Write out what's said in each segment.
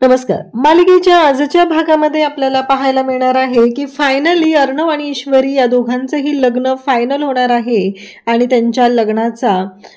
नमस्कार. मालिकेच्या आजच्या भागामध्ये आपल्याला पाहायला मिळणार आहे की फायनली अर्णव आणि ईश्वरी या दोघांचंही लग्न फायनल होणार आहे आणि त्यांच्या लग्नाचा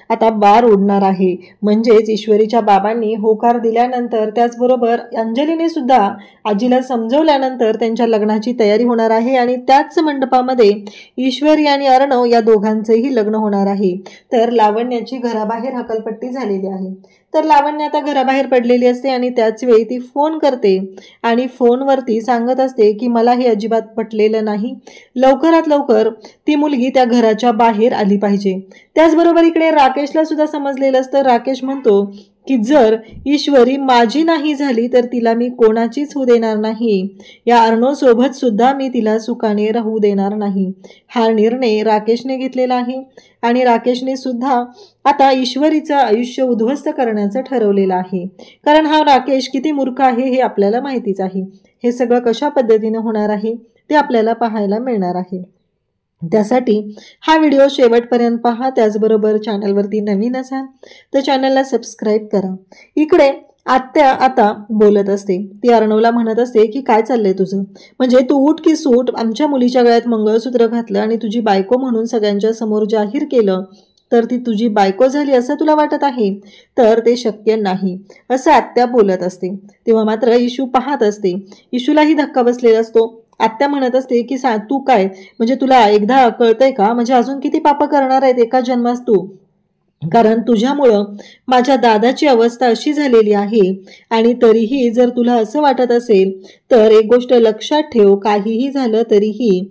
आता बार उडणार आहे. म्हणजेच ईश्वरीच्या बाबांनी होकार दिल्यानंतर त्याचबरोबर अंजलीने सुद्धा आजीला समजवल्यानंतर त्यांच्या लग्नाची तयारी होणार आहे आणि त्याच मंडपामध्ये ईश्वरी आणि अर्णव या दोघांचेही लग्न होणार आहे. तर लावण्याची घराबाहेर हकलपट्टी झालेली आहे. तर लावण्य आता घराबाहेर पडलेली असते आणि त्याच वेळी ती फोन करते आणि फोनवरती सांगत असते की मला हे अजिबात पटलेलं नाही, लवकरात लवकर ती मुलगी त्या घराच्या बाहेर आली पाहिजे. त्याचबरोबर इकडे राकेशला सुद्धा समजलेलं असतं. राकेश म्हणतो की जर ईश्वरी माझी नाही झाली तर तिला मी कोणाचीच होऊ देणार नाही, या अर्णव सोबत सुद्धा मी तिला सुखाने राहू देणार नाही. हा निर्णय राकेशने घेतलेला आहे आणि राकेशने सुद्धा आता ईश्वरीचं आयुष्य उद्ध्वस्त करण्याचं ठरवलेलं आहे. कारण हा राकेश किती मूर्ख आहे हे आपल्याला माहितीच आहे. हे सगळं कशा पद्धतीने होणार आहे ते आपल्याला पाहायला मिळणार आहे. त्यासाठी हा व्हिडिओ शेवटपर्यंत पहा. त्याचबरोबर चॅनलवरती नवीन असाल तर चॅनलला सबस्क्राईब करा. इकडे आत्या आता बोलत असते. ती अर्णवला म्हणत असते की काय चाललंय तुझं, म्हणजे तू उठ की सूट आमच्या मुलीच्या गळ्यात मंगळसूत्र घातलं आणि तुझी बायको म्हणून सगळ्यांच्या समोर जाहीर केलं तर ती तुझी बायको झाली असं तुला वाटत आहे? तर ते शक्य नाही असं आत्या बोलत असते. तेव्हा मात्र इशू पाहत असते. इशूलाही धक्का बसलेला असतो. आत्या म्हणत असते की तू काय, म्हणजे तुला एकदा कळतंय का, म्हणजे अजून किती पाप करणार आहेत एका जन्मास तू? कारण तुझ्यामुळं माझ्या दादाची अवस्था अशी झालेली आहे आणि तरीही जर तुला असं वाटत असेल तर एक गोष्ट लक्षात ठेव, काहीही झालं तरीही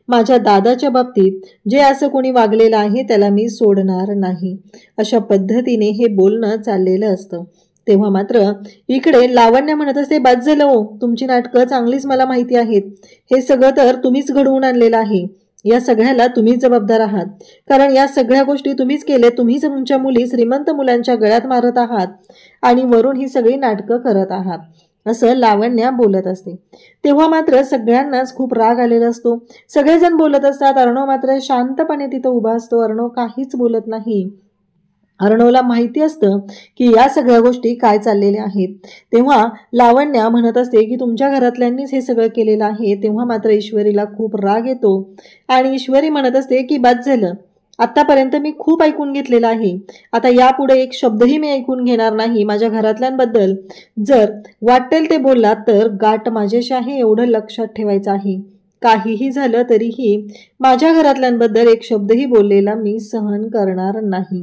माझ्या दादाच्या बाबतीत जे असं कोणी वागलेलं आहे त्याला मी सोडणार नाही. अशा पद्धतीने हे बोलणं चाललेलं असतं. तेव्हा मात्र इकडे लावण्य म्हणत असते बाद झालं हो, तुमची नाटकं चांगलीच मला माहिती आहेत. हे सगळं तर तुम्हीच घडवून आणलेलं आहे. या सगळ्याला तुम्हीच जबाबदार आहात. कारण या सगळ्या गोष्टी तुम्हीच केल्या. तुम्हीच तुमच्या मुली श्रीमंत मुलांच्या गळ्यात मारत आहात आणि वरून ही सगळी नाटकं करत आहात असं लावण्या बोलत असते. तेव्हा मात्र सगळ्यांनाच खूप राग आलेला असतो. सगळेजण बोलत असतात. अर्णव मात्र शांतपणे तिथं उभा असतो. अर्णव काहीच बोलत नाही. अर्णवला माहिती असतं की या सगळ्या गोष्टी काय चाललेल्या आहेत. तेव्हा लावण्या म्हणत असते की तुमच्या घरातल्यांनीच हे सगळं केलेलं आहे. तेव्हा मात्र ईश्वरीला खूप राग येतो आणि ईश्वरी म्हणत असते की बाद झालं, आतापर्यंत मी खूप ऐकून घेतलेलं आहे. आता यापुढे एक शब्दही मी ऐकून घेणार नाही. माझ्या घरातल्यांबद्दल जर वाटेल ते बोललात तर गाठ माझ्याशी आहे एवढं लक्षात ठेवायचं आहे. काहीही झालं तरीही माझ्या घरातल्यांबद्दल एक शब्दही बोललेला मी सहन करणार नाही.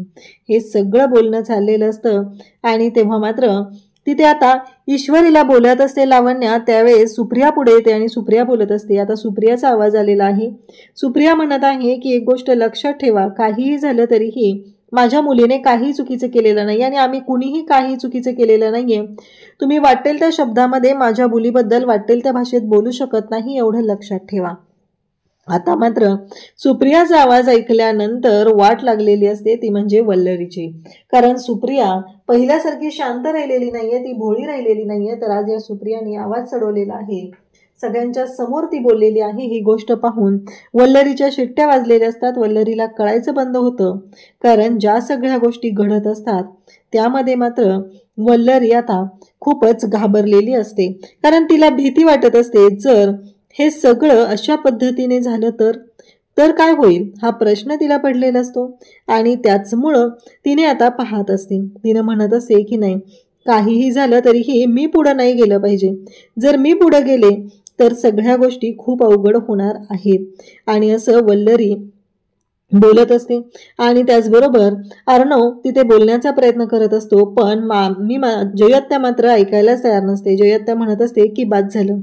हे सगळं बोलणं चाललेलं असतं आणि तेव्हा मात्र तिथे आता ईश्वरीला बोलत असते लावण्या. त्यावेळेस सुप्रिया पुढे येते आणि सुप्रिया बोलत असते. आता सुप्रियाचा आवाज आलेला आहे. सुप्रिया म्हणत आहे की एक गोष्ट लक्षात ठेवा, काहीही झालं तरीही माझ्या मुलीने काही चुकीचं केलेलं नाही आणि आम्ही कुणीही काही चुकीचं केलेलं नाहीये. तुम्ही वाटेल त्या शब्दामध्ये माझ्या मुलीबद्दल वाटेल त्या भाषेत बोलू शकत नाही एवढं लक्षात ठेवा. आता मात्र सुप्रियाचा आवाज ऐकल्यानंतर वाट लागलेली असते ती म्हणजे वल्लरीची. कारण सुप्रिया पहिल्यासारखी शांत राहिलेली नाहीये, ती भोळी राहिलेली नाहीये. तर आज या सुप्रियाने आवाज चढवलेला आहे. सगळ्यांच्या समोर ती बोललेली आहे. ही गोष्ट पाहून वल्लरीच्या शिट्ट्या वाजलेल्या असतात. वल्लरीला कळायचं बंद होतं. कारण ज्या सगळ्या गोष्टी घडत असतात त्यामध्ये मात्र वल्लरी आता खूपच घाबरलेली असते. कारण तिला भीती वाटत असते जर हे सगळं अशा पद्धतीने झालं तर काय होईल हा प्रश्न तिला पडलेला असतो आणि त्याचमुळं तिने आता पाहत असते. तिने म्हणत असते की नाही, काहीही झालं तरीही मी पुढं नाही गेलं पाहिजे. जर मी पुढं गेले तर सगळ्या गोष्टी खूप अवघड होणार आहेत आणि असं वल्लरी बोलत असते. आणि त्याचबरोबर अर्णव तिथे बोलण्याचा प्रयत्न करत असतो. पण जयत्या मात्र ऐकायलाच तयार नसते. जयत्या म्हणत असते की बाद झालं,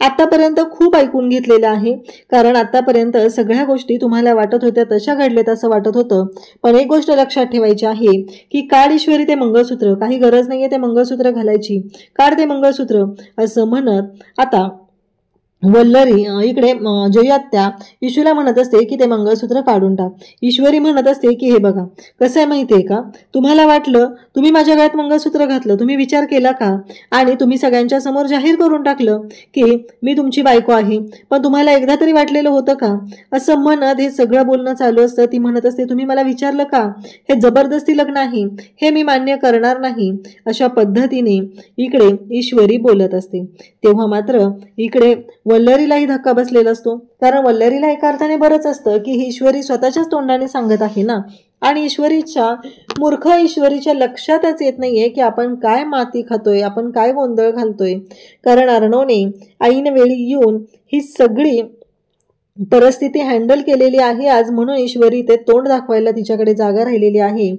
आतापर्यंत खूप ऐकून घेतलेलं आहे. कारण आतापर्यंत सगळ्या गोष्टी तुम्हाला वाटत होत्या तशा घडल्यात असं वाटत होतं. पण एक गोष्ट लक्षात ठेवायची आहे की काढ ईश्वरी ते मंगळसूत्र, काही गरज नाहीये ते मंगळसूत्र घालायची, काढ ते मंगळसूत्र असं म्हणत आता वल्लरी इकडे जयात्या ईशूला म्हणत असते की ते मंगळसूत्र काढून टाक. ईश्वरी म्हणत असते की हे बघा कसं आहे माहितीये का, तुम्हाला वाटलं तुम्ही माझ्या गळ्यात मंगळसूत्र घातलं, तुम्ही विचार केला का आणि तुम्ही सगळ्यांच्या समोर जाहीर करून टाकलं की मी तुमची बायको आहे, पण तुम्हाला एकदा तरी वाटलेलं होतं का? असं म्हणत हे सगळं बोलणं चालू असतं. ती म्हणत असते तुम्ही मला विचारलं का? हे जबरदस्ती लग्न आहे, हे मी मान्य करणार नाही. अशा पद्धतीने इकडे ईश्वरी बोलत असते. तेव्हा मात्र इकडे वल्लरीलाही धक्का बसलेला असतो, कारण वल्लरीला एका अर्थाने बरंच असतं की ही ईश्वरी स्वतःच्याच तोंडाने सांगत आहे ना, आणि मूर्ख ईश्वरीच्या लक्षातच येत नाहीये की आपण काय माती खातोय, आपण काय गोंधळ घालतोय. कारण अर्णवने ऐन वेळी येऊन ही सगळी परिस्थिती हँडल केलेली आहे आज, म्हणून ईश्वरी ते तोंड दाखवायला तिच्याकडे जागा राहिलेली आहे.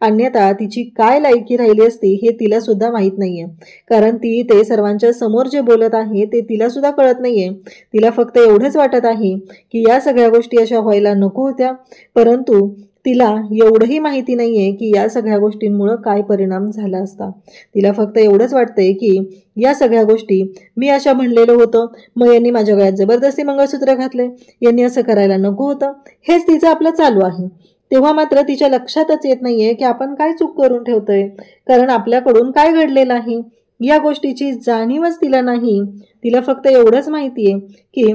अन्यथा तिची काय लायकी राहिली असती हे तिला सुद्धा माहीत नाहीये, कारण ती ते सर्वांच्या समोर जे बोलत आहे ते तिला सुद्धा कळत नाहीये. तिला फक्त एवढंच वाटत आहे की या सगळ्या गोष्टी अशा व्हायला नको होत्या, परंतु तिला एवढंही माहिती नाहीये की या सगळ्या गोष्टींमुळे काय परिणाम झाला असता. तिला फक्त एवढंच वाटतंय की या सगळ्या गोष्टी मी अशा म्हणलेलं होतं, मग यांनी माझ्या गळ्यात जबरदस्ती मंगळसूत्र घातले, यांनी असं करायला नको होतं, हेच तिचं आपलं चालू आहे. तेव्हा मात्र तिच्या लक्षातच येत नाहीये की आपण काय चूक करून ठेवतोय, कारण आपल्याकडून काय घडलेलं आहे या गोष्टीची जाणीवच तिला नाही. तिला फक्त एवढंच माहितीये की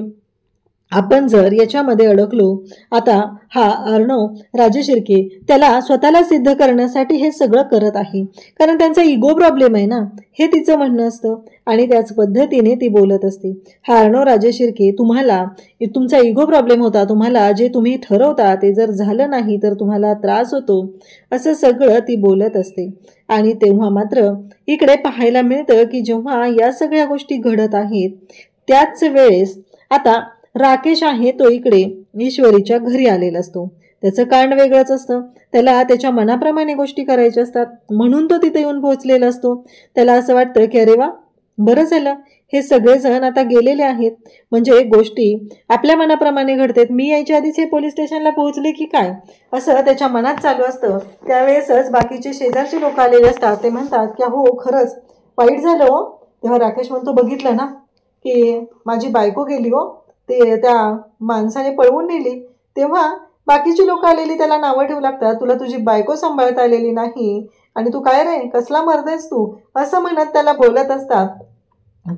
आपण जर याच्यामध्ये अडकलो, आता हा अर्णव राजशिर्के त्याला स्वतःला सिद्ध करण्यासाठी हे सगळं करत आहे, कारण त्यांचा इगो प्रॉब्लेम आहे ना, हे तिचं म्हणणं असतं. आणि त्याच पद्धतीने ती बोलत असते. हा अर्णव राजशिर्के, तुम्हाला तुमचा इगो प्रॉब्लेम होता, तुम्हाला जे तुम्ही ठरवता ते जर झालं नाही तर तुम्हाला त्रास होतो, असं सगळं ती बोलत असते. आणि तेव्हा मात्र इकडे पाहायला मिळतं की जेव्हा या सगळ्या गोष्टी घडत आहेत त्याच वेळेस आता राकेश आहे तो इकडे ईश्वरीच्या घरी आलेला असतो. त्याचं कारण वेगळंच असतं, त्याला त्याच्या मनाप्रमाणे गोष्टी करायच्या असतात, म्हणून तो तिथे येऊन पोहोचलेला असतो. त्याला असं वाटतं की अरे वा, बरं झालं हे सगळेजण आता गेलेले आहेत, म्हणजे गोष्टी आपल्या मनाप्रमाणे घडतात, मी यायच्या आधीच हे पोलीस स्टेशनला पोहोचले की काय, असं त्याच्या मनात चालू असतं. त्यावेळेसच बाकीचे शेजारचे लोक आलेले असतात. ते म्हणतात की हो खरंच वाईट झालं हो. तेव्हा राकेश म्हणतो बघितलं ना की माझी बायको गेली हो, ते त्या माणसाने पळवून नेली. तेव्हा बाकीची लोक आलेली त्याला नावं ठेवू लागतात, तुला तुझी बायको सांभाळता आलेली नाही आणि तू काय रे कसला मर्देस तू, असं म्हणत त्याला बोलत असतात.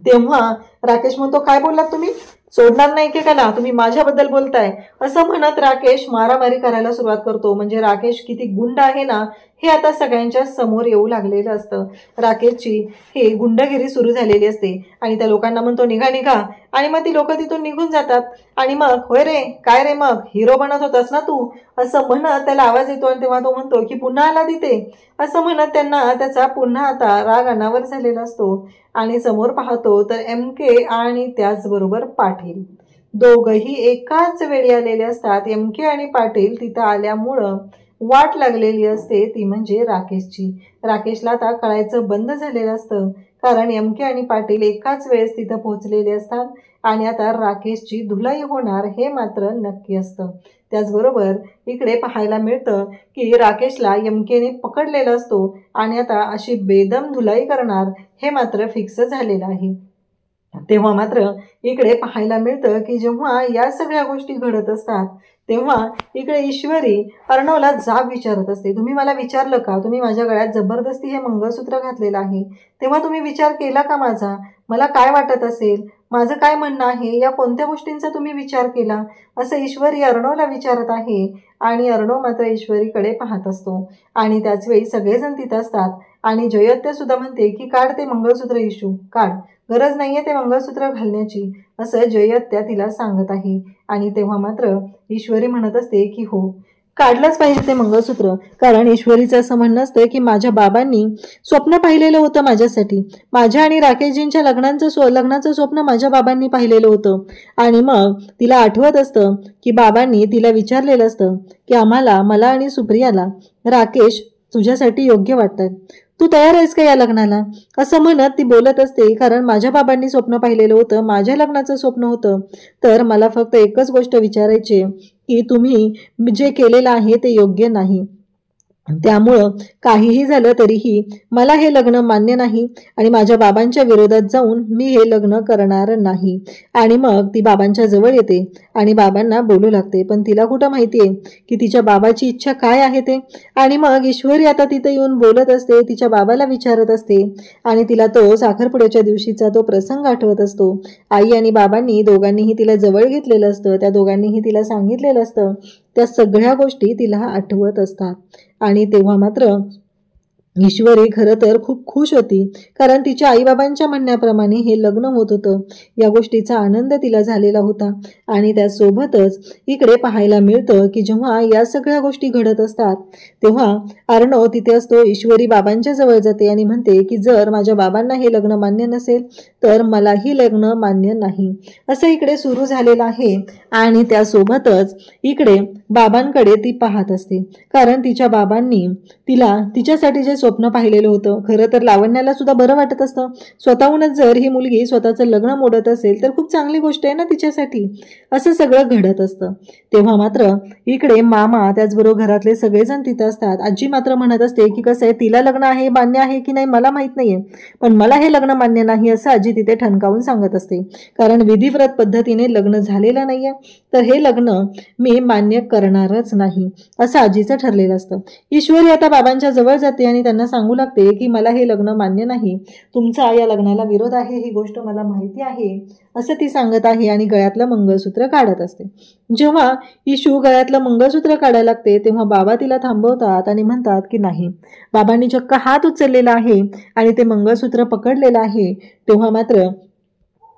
तेव्हा राकेश म्हणतो काय बोललात तुम्ही, सोडणार नाही की त्याला, तुम्ही माझ्याबद्दल बोलताय, असं म्हणत राकेश मारामारी करायला सुरुवात करतो. म्हणजे राकेश किती गुंड आहे ना हे आता सगळ्यांच्या समोर येऊ लागलेलं असतं. राकेशची ही गुंडगिरी सुरू झालेली असते आणि त्या लोकांना म्हणतो निघा निघा, आणि मग ती लोक तिथून निघून जातात. आणि मग होय रे काय रे मग हिरो बनत होतास ना तू, असं म्हणत त्याला आवाज येतो. आणि तेव्हा तो म्हणतो की पुन्हा आला तिथे, असं म्हणत त्यांना त्याचा पुन्हा आता राग अनावर झालेला असतो. आणि समोर पाहतो तर MK आणि त्याचबरोबर पाटील दोघही एकाच वेळी आलेले असतात. MK आणि पाटील तिथं आल्यामुळं वाट लागलेली असते ती म्हणजे राकेशची. राकेशला आता कळायचं बंद झालेलं असतं, कारण MK आणि पाटील एकाच वेळेस तिथं पोहोचलेले असतात आणि आता राकेशची धुलाई होणार हे मात्र नक्की असतं. त्याचबरोबर इकडे पाहायला मिळतं की राकेशला MKने पकडलेला असतो आणि आता अशी बेदम धुलाई करणार हे मात्र फिक्स झालेलं आहे. तेव्हा मात्र इकडे पाहायला मिळतं की जेव्हा या सगळ्या गोष्टी घडत असतात तेव्हा इकडे ईश्वरी अर्णवला जाब विचारत असते, तुम्ही मला विचारलं का, तुम्ही माझ्या गळ्यात जबरदस्ती हे मंगळसूत्र घातलेलं आहे, तेव्हा तुम्ही विचार केला का माझा, मला काय वाटत असेल, माझं काय म्हणणं आहे, या कोणत्या गोष्टींचा तुम्ही विचार केला, असं ईश्वरी अर्णवला विचारत आहे. आणि अर्णव मात्र ईश्वरीकडे पाहत असतो. आणि त्याचवेळी सगळेजण तिथं असतात आणि जयत्या सुद्धा म्हणते की काढ ते मंगळसूत्र ईशू, काढ, गरज नाहीये ते मंगळसूत्र घालण्याची, असं जयत्या तिला सांगत आहे. आणि तेव्हा मात्र ईश्वरी म्हणत असते की हो काढलंच पाहिजे ते मंगळसूत्र, कारण ईश्वरीचं असं म्हणणं असतं की माझ्या बाबांनी स्वप्न पाहिलेलं होतं माझ्यासाठी, माझ्या आणि राकेशजींच्या लग्नाचं स्वप्न माझ्या बाबांनी पाहिलेलं होतं. आणि मग तिला आठवत असतं की बाबांनी तिला विचारलेलं असतं की मला आणि सुप्रियाला राकेश तुझ्यासाठी योग्य वाटतात, तू तयार आहेस का या लग्नाला, असं म्हणत ती बोलत असते. कारण माझ्या बाबांनी स्वप्न पाहिलेलं होतं, माझ्या लग्नाचं स्वप्न होतं, तर मला फक्त एकच गोष्ट विचारायची की तुम्ही जे केलेलं आहे ते योग्य नाही, त्यामुळं काहीही झालं तरीही मला हे लग्न मान्य नाही आणि माझ्या बाबांच्या विरोधात जाऊन मी हे लग्न करणार नाही. आणि मग ती बाबांच्या जवळ येते आणि बाबांना बोलू लागते. पण तिला कुठं माहिती आहे की तिच्या बाबाची इच्छा काय आहे ते. आणि मग ईश्वरी आता तिथे येऊन बोलत असते, तिच्या बाबाला विचारत असते आणि तिला तो साखरपुड्याच्या दिवशीचा तो प्रसंग आठवत असतो. आई आणि बाबांनी दोघांनीही तिला जवळ घेतलेलं असतं, त्या दोघांनीही तिला सांगितलेलं असतं, त्या सगळ्या गोष्टी तिला आठवत असतात. आणि तेव्हा मात्र ईश्वरी खरं तर खूप खुश होती, कारण तिच्या आईबाबांच्या म्हणण्याप्रमाणे हे लग्न होत होतं. या गोष्टीचा आनंद तिला झालेला होता. आणि त्यासोबतच इकडे पाहायला मिळतं की जेव्हा या सगळ्या गोष्टी घडत असतात तेव्हा अर्णव तिथे असतो. ईश्वरी बाबांच्या जवळ जाते आणि म्हणते की जर माझ्या बाबांना हे लग्न मान्य नसेल तर मलाही लग्न मान्य नाही, असं इकडे सुरू झालेलं आहे. आणि त्यासोबतच इकडे बाबांकडे ती पाहत असते, कारण तिच्या बाबांनी तिला तिच्यासाठी जे स्वप्न पाहिलेलं होतं, खरं तर लावण्याला सुद्धा बरं वाटत असतं. स्वतःहूनच जर ही मुलगी स्वतःचं लग्न मोडत असेल तर खूप चांगली गोष्ट आहे ना तिच्यासाठी, असं सगळं घडत असतं. तेव्हा मात्र इकडे मामा त्याचबरोबर घरातले सगळेजण तिथं असतात. आजी मात्र म्हणत असते की कसं आहे, तिला लग्न आहे मान्य आहे की नाही मला माहीत नाहीये, पण मला हे लग्न मान्य नाही असं आजी तिथे ठणकावून सांगत असते. कारण विधिव्रत पद्धतीने लग्न झालेलं नाहीये तर हे लग्न मी मान्य करणारच नाही असं आजीचं ठरलेलं असतं. ईश्वरी आता बाबांच्या जवळ जाते आणि त्यांना सांगू लागते की मला हे लग्न मान्य नाही, तुमचा या लग्नाला विरोध आहे, ही गोष्ट मला माहिती आहे असं ती सांगत आहे. आणि गळ्यातलं मंगळसूत्र काढत असते. जेव्हा ईशू गळ्यातलं मंगळसूत्र काढायला लागते तेव्हा बाबा तिला थांबवतात आणि म्हणतात की नाही. बाबांनी चक्क हात उचललेला आहे आणि ते मंगळसूत्र पकडलेलं आहे. तेव्हा मात्र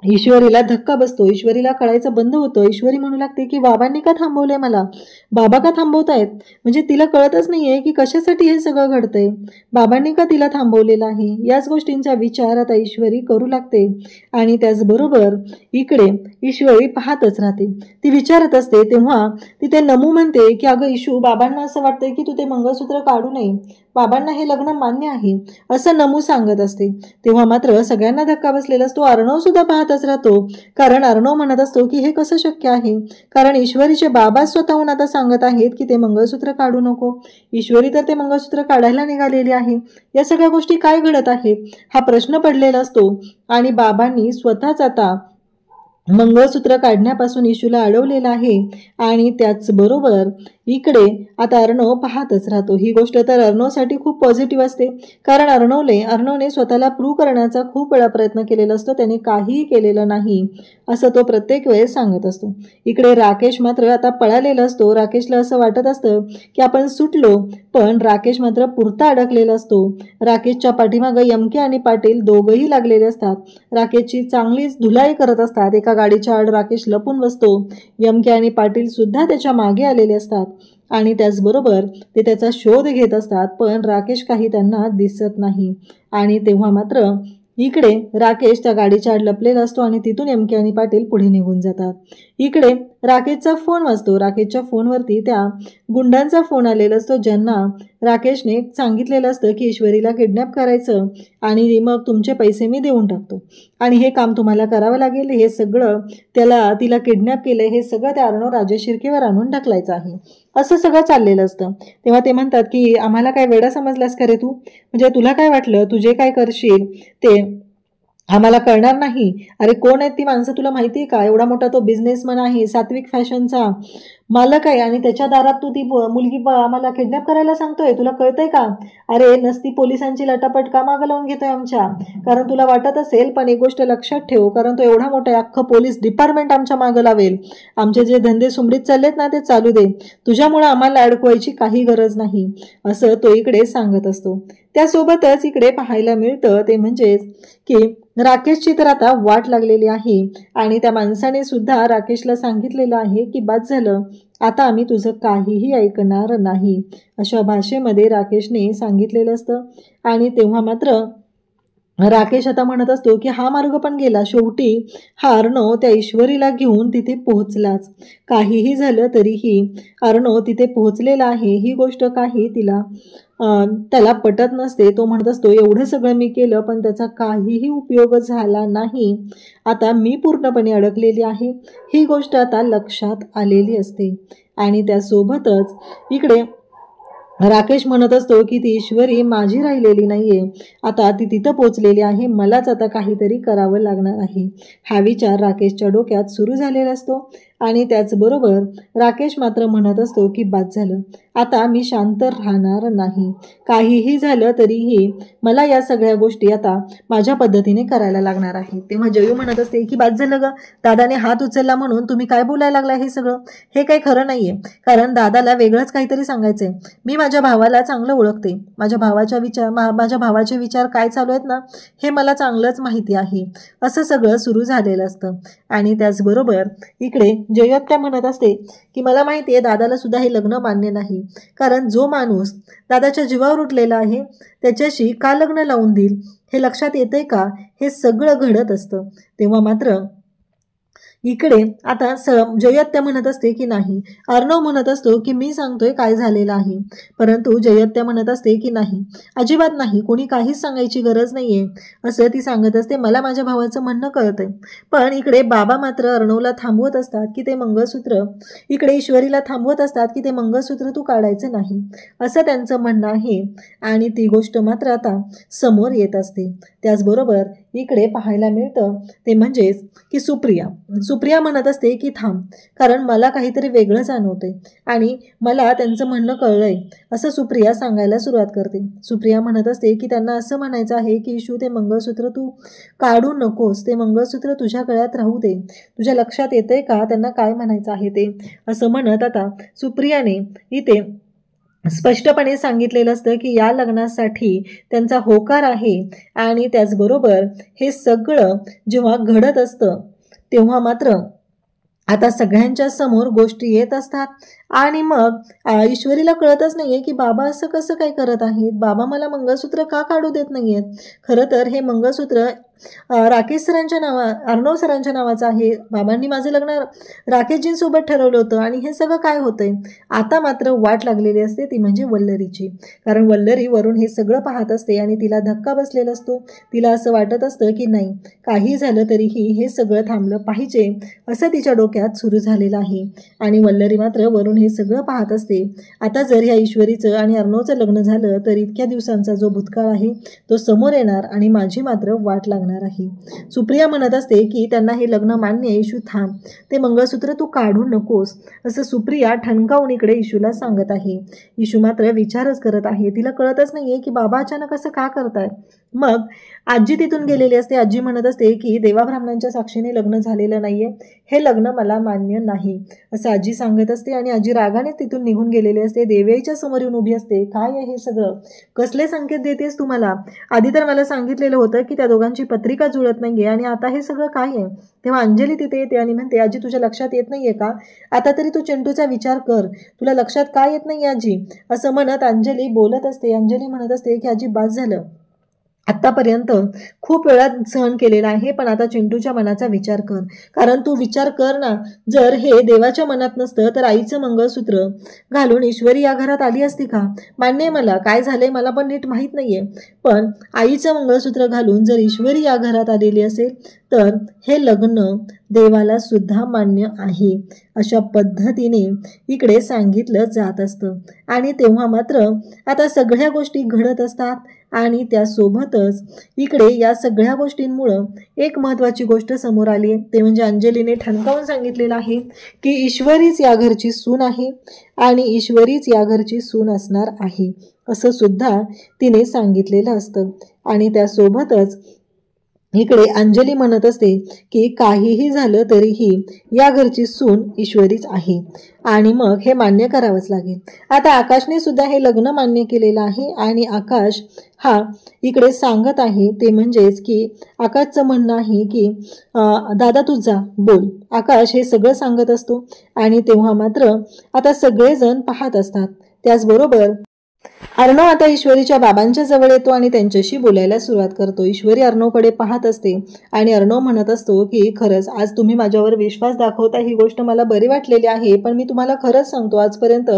ईश्वरीला धक्का बसतो. ईश्वरीला कळायचं बंद होतं. ईश्वरी म्हणू लागते की बाबांनी का थांबवलंय मला, बाबा का थांबवतायत. म्हणजे तिला कळतच नाहीये की कशासाठी हे सगळं घडतंय, बाबांनी का तिला थांबवलेलं आहे. याच गोष्टींचा विचार आता ईश्वरी करू लागते. आणि त्याचबरोबर इकडे ईश्वरी पाहतच राहते, ती विचारत असते. तेव्हा तिथे नमू म्हणते की अगं ईशू, बाबांना असं वाटतंय की तू ते मंगळसूत्र काढू नये, बाबांना हे लग्न मान्य आहे असं नमू सांगत असते. तेव्हा मात्र सगळ्यांना धक्का बसलेला असतो. अर्णव सुद्धा पाहतच राहतो, कारण अर्णव म्हणत असतो की हे कसं शक्य आहे, कारण ईश्वरीचे बाबा स्वतःहून आता सांगत आहेत की ते मंगळसूत्र काढू नको. ईश्वरी तर ते मंगळसूत्र काढायला निघालेली आहे. या सगळ्या गोष्टी काय घडत आहेत हा प्रश्न पडलेला असतो. आणि बाबांनी स्वतःच आता मंगळसूत्र काढण्यापासून ईशूला अडवलेलं आहे. आणि त्याचबरोबर इकडे आता अर्णव पाहतच राहतो. ही गोष्ट तर अर्णवसाठी खूप पॉझिटिव्ह असते, कारण अर्णवने स्वतःला प्रूव्ह करण्याचा खूप वेळा प्रयत्न केलेला असतो, त्याने काहीही केलेलं नाही असं तो प्रत्येक वेळेस सांगत असतो. इकडे राकेश मात्र आता पळालेला असतो. राकेशला असं वाटत असतं की आपण सुटलो, पण राकेश मात्र पुरता अडकलेला असतो. राकेशच्या पाठीमागं यमके आणि पाटील दोघंही लागलेले असतात. राकेशची चांगलीच धुलाई करत असतात. एका गाडीच्या आड राकेश लपून बसतो. यमके आणि पाटील सुद्धा त्याच्या मागे आलेले असतात आणि त्याचबरोबर ते त्याचा शोध घेत असतात, पण राकेश काही त्यांना दिसत नाही. आणि तेव्हा मात्र इकडे राकेश त्या गाडीच्या आड लपलेला असतो आणि तिथून एमके आणि पाटील पुढे निघून जातात. इकडे राकेशचा फोन वाजतो. राकेशच्या फोनवरती त्या गुंडांचा फोन आलेला असतो, ज्यांना राकेशने सांगितलेलं असतं की ईश्वरीला किडनॅप करायचं आणि मग तुमचे पैसे मी देऊन टाकतो आणि हे काम तुम्हाला करावं लागेल. हे सगळं तिला किडनॅप केलं, हे सगळं त्या अर्णव राजशिर्केवर आणून ढकलायचं आहे असं सगळं चाललेलं असतं. तेव्हा ते म्हणतात की आम्हाला काय वेडा समजलास का रे तू, म्हणजे तुला काय वाटलं तू जे काय करशील ते आम्हाला कळणार नाही. अरे कोण आहेत ती माणसं तुला माहिती आहे का, एवढा मोठा तो बिझनेसमॅन आहे, सात्विक फॅशनचा मालक आहे, आणि त्याच्या दारात तू ती मुलगी आम्हाला किडनॅप करायला सांगतोय, तुला कळतंय का. अरे नसती पोलिसांची लटापट का मागं लावून घेतोय आमच्या, कारण तुला वाटत असेल, पण एक गोष्ट लक्षात ठेव, कारण तो एवढा मोठा अख्खं पोलीस डिपार्टमेंट आमच्या मागं लावेल. आमचे जे धंदे सुमडीत चाललेत ना ते चालू दे, तुझ्यामुळे आम्हाला अडकवायची काही गरज नाही असं तो इकडे सांगत असतो. त्यासोबतच इकडे पाहायला मिळतं ते म्हणजेच की राकेशची तर आता वाट लागलेली आहे आणि त्या माणसाने सुद्धा राकेशला सांगितलेलं आहे की बस झालं, आता आम्ही तुझं काहीही ऐकणार नाही अशा भाषेमध्ये राकेशने सांगितलेलं असतं. आणि तेव्हा मात्र राकेश आता म्हणत असतो की हा मार्ग पण गेला, शेवटी हा अर्णव त्या ईश्वरीला घेऊन तिथे पोहोचलाच. काहीही झालं तरीही अर्णव तिथे पोहोचलेला आहे ही गोष्ट काही त्याला पटत नसते. तो म्हणत असतो एवढं सगळं मी केलं पण त्याचा काहीही उपयोग झाला नाही, आता मी पूर्णपणे अडकलेली आहे ही गोष्ट आता लक्षात आलेली असते. आणि त्यासोबतच इकडे राकेश म्हणत असतो की ती ईश्वरी माझी राहिलेली नाहीये, आता ती तिथं पोचलेली आहे, मलाच आता काहीतरी करावं लागणार आहे. हा विचार राकेशच्या डोक्यात सुरू झालेला असतो. आणि त्याचबरोबर राकेश मात्र म्हणत असतो की बाद झालं, आता मी शांत राहणार नाही. काहीही झालं तरीही मला या सगळ्या गोष्टी आता माझ्या पद्धतीने करायला लागणार आहे. तेव्हा जयू म्हणत असते की बाद झालं ग, दादाने हात उचलला म्हणून तुम्ही काय बोलायला लागला, हे सगळं हे काही खरं नाहीये. कारण दादाला वेगळंच काहीतरी सांगायचंय. मी माझ्या भावाला चांगलं ओळखते. माझ्या भावाचे विचार काय चालू आहेत ना, हे मला चांगलंच माहिती आहे. असं सगळं सुरू झालेलं असतं. आणि त्याचबरोबर इकडे जयत्या म्हणत असते की मला माहिती आहे दादाला सुद्धा हे लग्न मान्य नाही. कारण जो माणूस दादाच्या जीवावर उठलेला आहे त्याच्याशी का लग्न लावून देईल, हे लक्षात येतंय का. हे सगळं घडत असतं. तेव्हा मात्र इकडे आता जयत्या म्हणत असते की नाही. अर्णव म्हणत असतो की मी सांगतोय काय झालेलं आहे. परंतु जयत्या म्हणत असते की नाही, अजिबात नाही, कोणी काहीच सांगायची गरज नाहीये असं ती सांगत असते. मला माझ्या भावाचं म्हणणं कळतंय. पण इकडे बाबा मात्र अर्णवला थांबवत असतात की ते मंगळसूत्र, इकडे ईश्वरीला थांबवत असतात की ते मंगळसूत्र तू काढायचं नाही, असं त्यांचं म्हणणं आहे. आणि ती गोष्ट मात्र आता समोर येत असते. त्याचबरोबर इकडे पाहायला मिळतं ते म्हणजेच की सुप्रिया म्हणत असते की थांब, कारण मला काहीतरी वेगळं जाणवतंय आणि मला त्यांचं म्हणणं कळलंय, असं सुप्रिया सांगायला सुरुवात करते. सुप्रिया म्हणत असते की त्यांना असं म्हणायचं आहे की इशू, ते मंगळसूत्र तू काढू नकोस, ते मंगळसूत्र तुझ्या गळ्यात राहू दे. तुझ्या लक्षात येतंय का त्यांना काय म्हणायचं आहे ते, असं म्हणत आता सुप्रियाने इथे स्पष्टपणे सांगितलेलं असतं की या लग्नासाठी त्यांचा होकार आहे. आणि त्याचबरोबर हे सगळं जेव्हा घडत असतं तेव्हा मात्र आता सगळ्यांच्या समोर गोष्टी येत असतात. आणि मग ईश्वरीला कळतच नाहीये की बाबा असं कसं काय करत आहेत, बाबा मला मंगळसूत्र का काढू देत नाहीयेत. खरं तर हे मंगळसूत्र राकेश सरांच्या अर्णव सरांच्या नावाचं आहे. बाबांनी माझं लग्न राकेशजींसोबत ठरवलं होतं आणि हे सगळं काय होतंय. आता मात्र वाट लागलेली असते ती म्हणजे वल्लरीची. कारण वल्लरी वरून हे सगळं पाहत असते आणि तिला धक्का बसलेला असतो. तिला असं वाटत असतं की नाही, काही झालं तरीही हे सगळं थांबलं पाहिजे, असं तिच्या डोक्यात सुरू झालेलं आहे. आणि वल्लरी मात्र वरून हे सगळं पाहत असते. आता जर ह्या ईश्वरीचं आणि अर्णवचं लग्न झालं तर इतक्या दिवसांचा जो भूतकाळ आहे तो समोर येणार आणि माझी मात्र वाट लागणार आहे. सुप्रिया म्हणत असते की त्यांना हे लग्न मान्य आहे, इशू थांब, ते मंगळसूत्र तू काढू नकोस, असं सुप्रिया ठणकावून इकडे इशूला सांगत आहे. इशू मात्र विचारच करत आहे. तिला कळतच नाहीये की बाबा अचानक असं का करतायत. मग आजी तिथून गेलेली असते. आजी म्हणत असते की देवा ब्राह्मणांच्या साक्षीने लग्न झालेलं नाहीये, हे लग्न मला मान्य नाही, असं आजी सांगत असते. आणि आजी रागाने तिथून निघून गेलेली असते. देवीच्या समोर येऊन उभी असते. काय आहे हे सगळं, कसले संकेत देतेस तुम्हाला, आधी तर मला सांगितलेलं होतं की त्या दोघांची पत्रिका जुळत नाहीये आणि आता हे सगळं काय आहे. तेव्हा अंजली तिथे येते आणि म्हणते आजी तुझ्या लक्षात येत नाहीये का, आता तरी तू चिंटूचा विचार कर, तुला लक्षात काय येत नाही आजी, असं म्हणत अंजली बोलत असते. अंजली म्हणत असते की आजी बास झालं, आत्तापर्यंत खूप वेळा सहन केलेला आहे, पण आता चिंटूच्या मनाचा विचार कर. कारण तू विचार कर ना, जर हे देवाच्या मनात नसतं तर आईचं मंगळसूत्र घालून ईश्वरी या घरात आली असती का. मान्य मला काय झालंय मला पण नीट माहीत नाहीये, पण आईचं मंगळसूत्र घालून जर ईश्वरी या घरात आलेली असेल तर हे लग्न देवाला सुद्धा मान्य आहे, अशा पद्धतीने इकडे सांगितलं जात असतं. आणि तेव्हा मात्र आता सगळ्या गोष्टी घडत असतात. आणि त्यासोबतच इकडे या सगळ्या गोष्टींमुळं एक महत्त्वाची गोष्ट समोर आली आहे, ते म्हणजे अंजलीने ठणकावून सांगितलेलं आहे की ईश्वरीच या घरची सून आहे आणि ईश्वरीच या घरची सून असणार आहे, असं सुद्धा तिने सांगितलेलं असतं. आणि त्यासोबतच इकडे अंजली म्हणत असते की काहीही झालं तरीही या घरची सून ईश्वरीच आहे आणि मग हे मान्य करावंच लागेल. आता आकाशने सुद्धा हे लग्न मान्य केलेलं आहे आणि आकाश हा इकडे सांगत आहे, ते म्हणजेच की आकाशचं म्हणणं आहे की दादा तू जा बोल, आकाश हे सगळं सांगत असतो. आणि तेव्हा मात्र आता सगळेजण पाहत असतात. त्याचबरोबर अर्णव आता ईश्वरीच्या बाबांच्या जवळ येतो आणि त्यांच्याशी बोलायला सुरुवात करतो. ईश्वरी अर्णवकडे पाहत असते आणि अर्णव म्हणत असतो की खरंच आज तुम्ही माझ्यावर विश्वास दाखवता, ही गोष्ट मला बरी वाटलेली आहे. पण मी तुम्हाला खरंच सांगतो, आजपर्यंत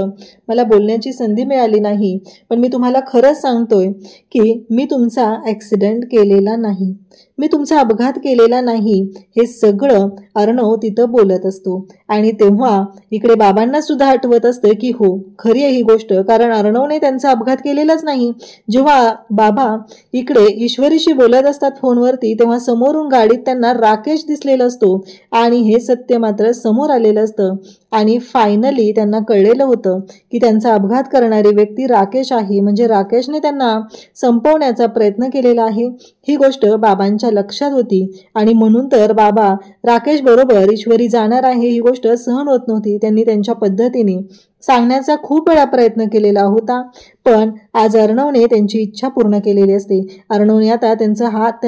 मला बोलण्याची संधी मिळाली नाही, पण मी तुम्हाला खरंच सांगतोय की मी तुमचा ॲक्सिडेंट केलेला नाही, मी तुमचा अपघात केलेला नाही. हे सगळं अर्णव तिथं बोलत असतो आणि तेव्हा इकडे बाबांना सुद्धा आठवत असतं की हो, खरी आहे ही गोष्ट, कारण अर्णवने त्यांचा अपघात केलेलाच नाही. जेव्हा बाबा इकडे ईश्वरीशी बोलत असतात फोनवरती, तेव्हा समोरून गाडीत त्यांना राकेश दिसलेला असतो आणि हे सत्य मात्र समोर आलेलं असतं आणि फायनली त्यांना कळलेलं होतं की त्यांचा अपघात करणारी व्यक्ती राकेश आहे. म्हणजे राकेशने त्यांना संपवण्याचा प्रयत्न केलेला आहे. ही गोष्ट बाबांच्या लक्षात होती आणि म्हणून तर बाबा राकेश बरोबर ईश्वरी जाणार आहे ही गोष्ट सहन होत नव्हती. त्यांनी त्यांच्या पद्धतीने सांगण्याचा खूप वेळा प्रयत्न केलेला होता, पण आज अर्णवने त्यांची इच्छा पूर्ण केलेली असते. अर्णवने आता त्यांचा हात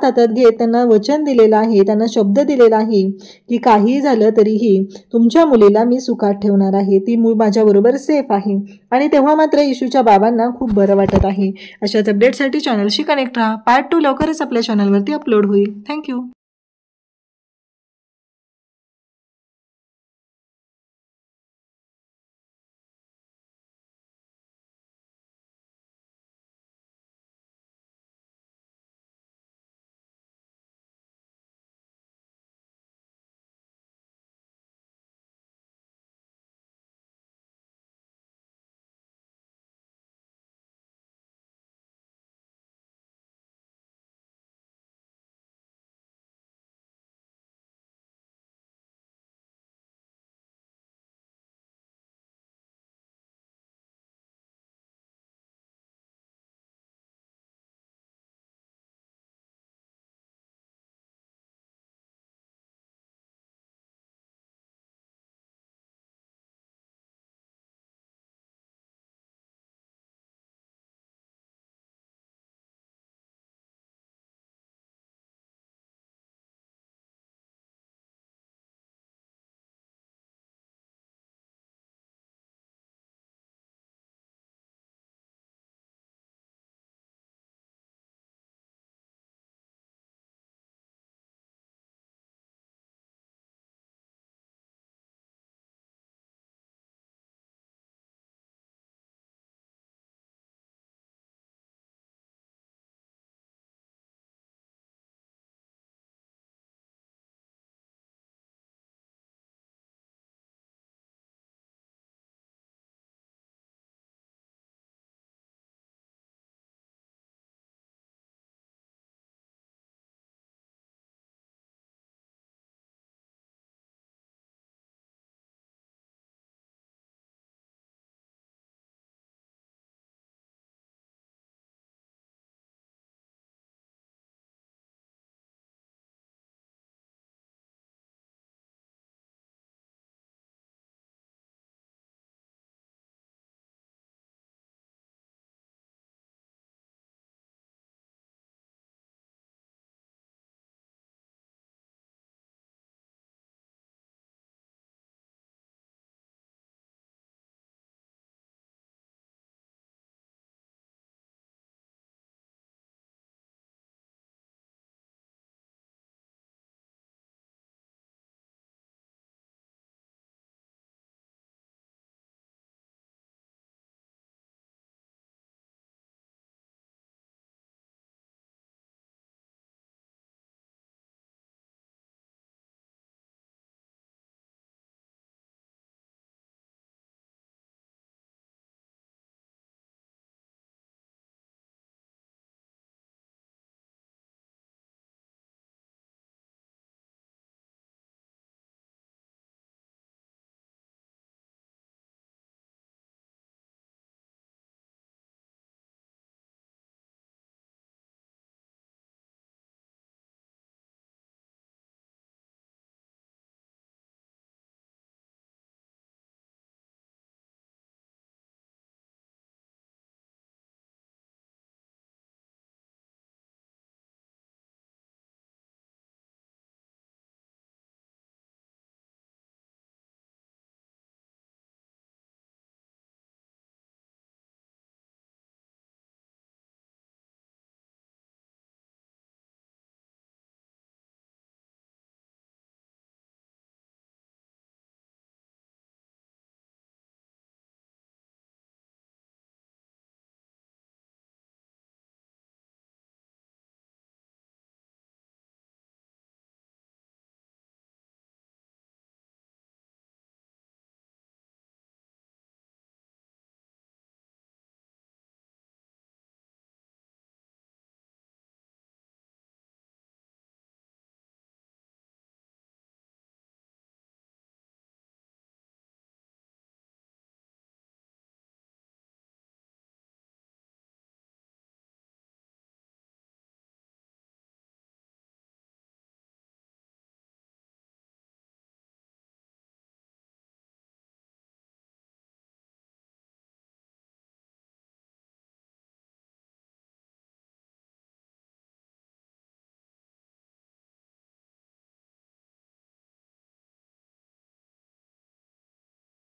हातात घेत त्यांना वचन दिलेलं आहे, त्यांना शब्द दिलेला आहे की काहीही झालं तरीही तुमच्या मुलीला मी सुखात ठेवणार आहे, ती मूल माझ्याबरोबर सेफ आहे. आणि तेव्हा मात्र इशूच्या बाबांना खूप बरं वाटत आहे. अशाच अपडेटसाठी चॅनलशी कनेक्ट राहा. पार्ट 2 लवकरच आपल्या चॅनलवरती अपलोड होईल. थँक्यू.